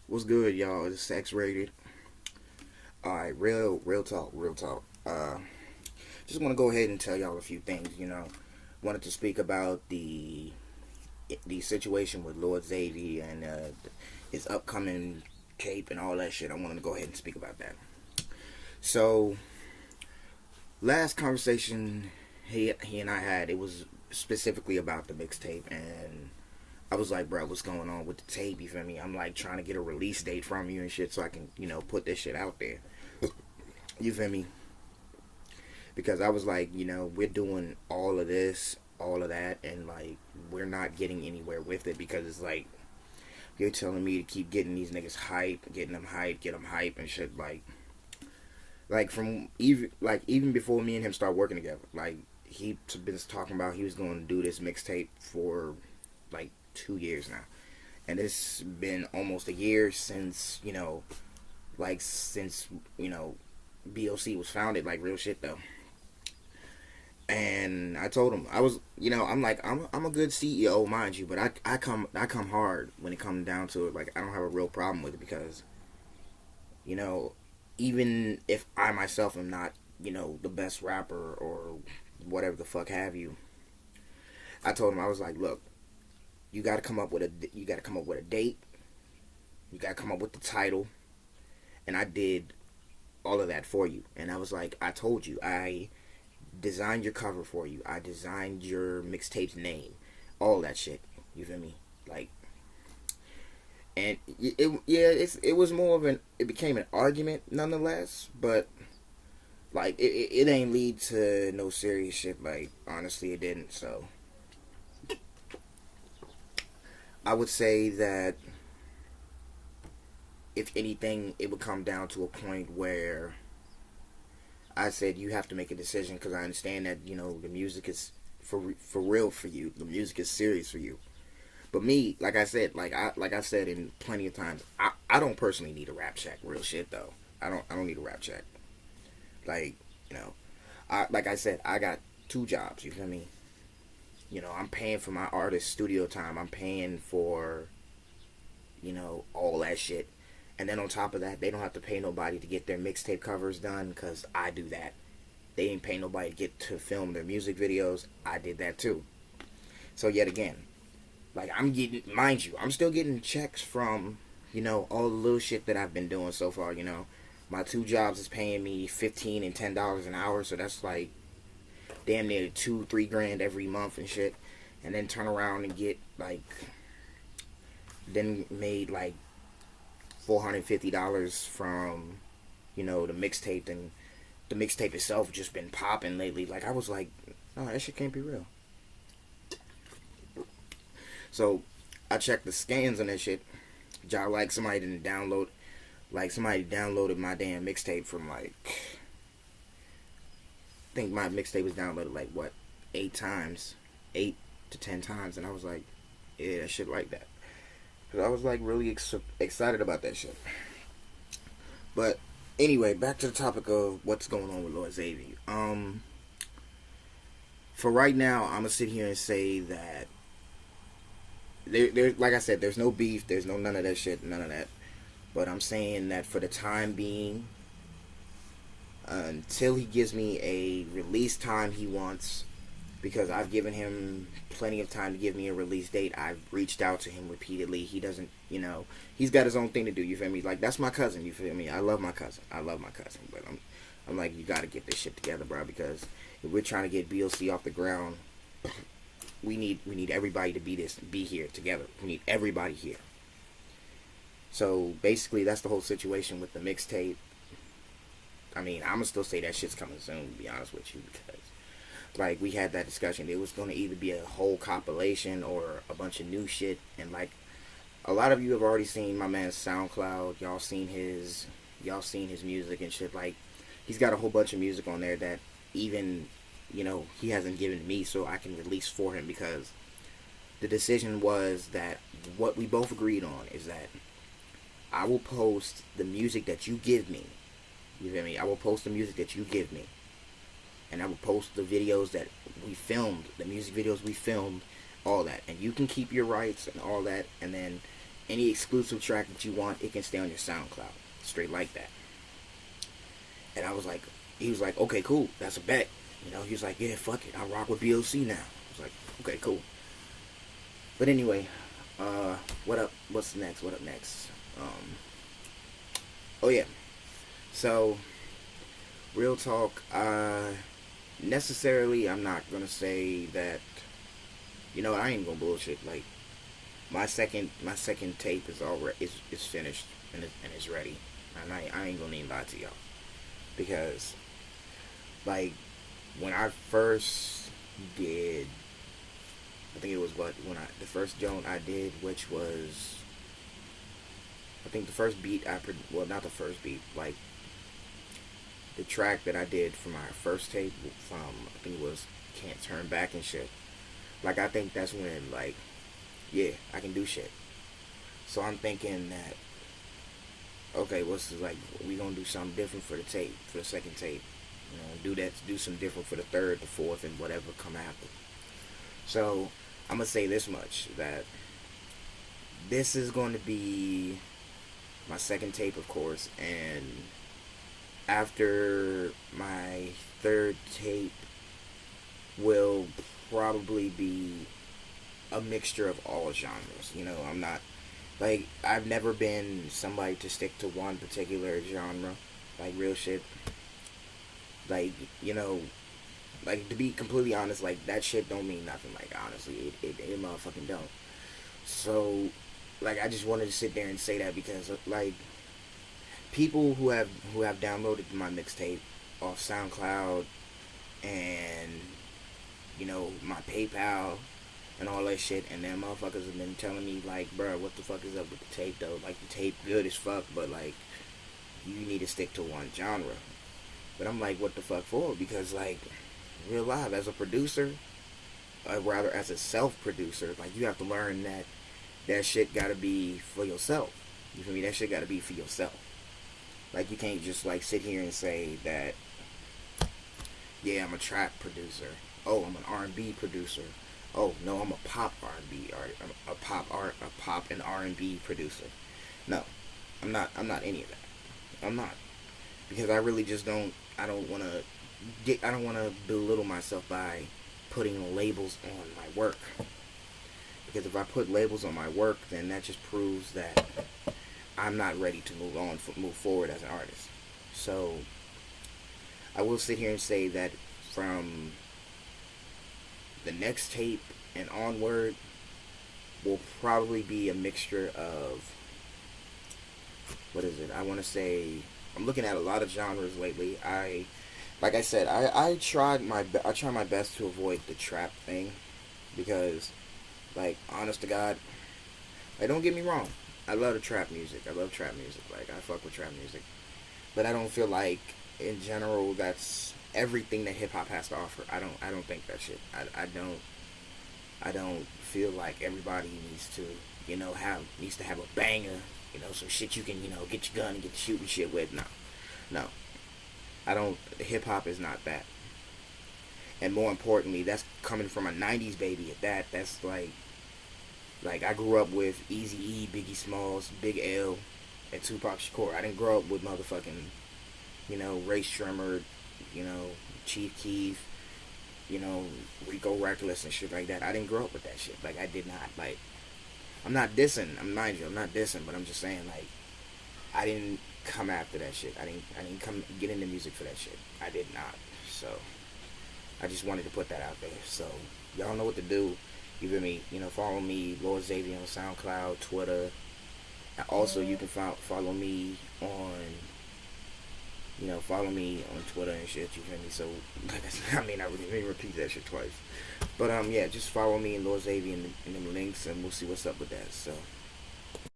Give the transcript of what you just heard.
What's good, y'all? It's X-Rated. Alright, real talk, real talk. Just want to go ahead and tell y'all a few things, Wanted to speak about the situation with Lord Xavy and his upcoming tape and all that shit. I wanted to go ahead and speak about that. So, last conversation he and I had, it was specifically about the mixtape, and I was like, bro, what's going on with the tape? You feel me? I'm like trying to get a release date from you and shit so I can, put this shit out there. You feel me? Because I was like, we're doing all of this, all of that, and like we're not getting anywhere with it because it's like you're telling me to keep getting these niggas hype, getting them hype, get them hype and shit. Like from even before me and him start working together, like he been talking about he was going to do this mixtape for like 2 years now, and it's been almost a year since B.O.C was founded, like real shit though. And I told him I was, I'm a good CEO, mind you, but I come hard when it comes down to it. Like I don't have a real problem with it because, you know, even if I myself am not, the best rapper or whatever the fuck have you, I told him I was like, look, you got to come up with a date, you got to come up with the title, and I did all of that for you. And I was like, I told you, I designed your cover for you. I designed your mixtape's name, all that shit. You feel me? Like, and it was more of it became an argument nonetheless, but like it ain't lead to no serious shit. Like honestly, it didn't. So I would say that if anything, it would come down to a point where I said you have to make a decision because I understand that the music is for real for you. The music is serious for you. But me, like I said, like I said in plenty of times, I don't personally need a rap check. Real shit though. I don't need a rap check. Like like I said, I got 2 jobs. You feel me? I'm paying for my artist studio time. I'm paying for all that shit. And then on top of that, they don't have to pay nobody to get their mixtape covers done because I do that. They ain't pay nobody to get to film their music videos. I did that too. So yet again, like I'm getting, mind you, I'm still getting checks from, all the little shit that I've been doing so far. My 2 jobs is paying me $15 and $10 an hour. So that's like damn near 2-3 grand every month and shit. And then turn around and get like, then made like $450 from the mixtape, and the mixtape itself just been popping lately. Like I was like, oh, that shit can't be real. So I checked the scans on that shit. Like somebody didn't download, like somebody downloaded my damn mixtape from like, I think my mixtape was downloaded like what, 8 times, 8 to 10 times, and I was like, yeah, shit like that. Cause I was like really excited about that shit. But anyway, back to the topic of what's going on with Lord Xavy. For right now, I'm gonna sit here and say that there, like I said, there's no beef, there's no none of that shit, none of that. But I'm saying that for the time being, until he gives me a release time he wants, because I've given him plenty of time to give me a release date. I've reached out to him repeatedly. He doesn't, he's got his own thing to do. You feel me? Like that's my cousin. You feel me? I love my cousin. But I'm like, you got to get this shit together, bro. Because if we're trying to get B.O.C off the ground, we need everybody to be here together. We need everybody here. So basically, that's the whole situation with the mixtape. I mean, I'm gonna still say that shit's coming soon. To be honest with you, because like we had that discussion, it was going to either be a whole compilation or a bunch of new shit. And like a lot of you have already seen my man's SoundCloud. Y'all seen his music and shit. Like he's got a whole bunch of music on there that even he hasn't given me, so I can release for him, because the decision was that what we both agreed on is that I will post the music that you give me. You feel me? I will post the music that you give me. And I will post the videos that we filmed, the music videos we filmed, all that. And you can keep your rights and all that. And then any exclusive track that you want, it can stay on your SoundCloud, straight like that. And I was like, he was like, okay, cool, that's a bet. You know, he was like, yeah, fuck it, I rock with B.O.C. now. I was like, okay, cool. But anyway, what up? What's next? What up next? Oh yeah. So, real talk. Necessarily, I'm not gonna say that. You know, I ain't gonna bullshit. Like, my second tape is is finished and it's ready. And I ain't gonna even lie to y'all, because like when I first did, I think it was the first joint I did, which was, I think the first beat well, not the first beat, like the track that I did for my first tape from, I think it was Can't Turn Back and shit. Like, I think that's when, like, yeah, I can do shit. So I'm thinking that, okay, we gonna do something different for the tape, for the second tape. You know, do something different for the third, the fourth, and whatever come after. So I'm gonna say this much, that this is going to be my second tape, of course, and after my third tape will probably be a mixture of all genres. You know, I'm not, like, I've never been somebody to stick to one particular genre, like, real shit. Like, you know, like, to be completely honest, like, that shit don't mean nothing, like, honestly, it motherfucking don't. So, like, I just wanted to sit there and say that, because, like, people who have downloaded my mixtape off SoundCloud and, you know, my PayPal and all that shit, and then motherfuckers have been telling me, like, bro, what the fuck is up with the tape, though? Like, the tape good as fuck, but, like, you need to stick to one genre. But I'm like, what the fuck for? Because, like, real life, as a producer, rather as a self-producer, like, you have to learn that shit gotta be for yourself. You feel me? That shit gotta be for yourself. Like, you can't just, like, sit here and say that, yeah, I'm a trap producer. Oh, I'm an R&B producer. Oh, no, I'm a pop R&B, or a pop and R&B producer. No, I'm not any of that. I'm not. Because I really just I don't want to belittle myself by putting labels on my work. Because if I put labels on my work, then that just proves that I'm not ready to move forward as an artist. So I will sit here and say that from the next tape and onward will probably be a mixture of, what is it? I want to say, I'm looking at a lot of genres lately. Like I said, I try my best to avoid the trap thing, because, like, honest to God, like, don't get me wrong, I love the trap music. I love trap music. Like, I fuck with trap music. But I don't feel like, in general, that's everything that hip hop has to offer. I don't think that shit. I don't feel like everybody needs to, you know, needs to have a banger, you know, some shit you can, you know, get your gun and get to shooting shit with. No. I don't. Hip hop is not that. And more importantly, that's coming from a '90s baby at that. That's like I grew up with Eazy-E, Biggie Smalls, Big L, and Tupac Shakur. I didn't grow up with motherfucking, you know, Ray Shremmer, you know, Chief Keef, you know, Rico Reckless and shit like that. I didn't grow up with that shit. Like, I did not. Like, I'm not dissing. Mind you, I'm not dissing, but I'm just saying, like, I didn't come after that shit. I didn't come get into music for that shit. I did not. So I just wanted to put that out there. So y'all know what to do. You feel me? You know, follow me, Lord Xavy, on SoundCloud, Twitter. Also, you can follow me on, you know, follow me on Twitter and shit. You feel me? So, I mean, let me repeat that shit twice. But yeah, just follow me and Lord Xavy in the links, and we'll see what's up with that. So.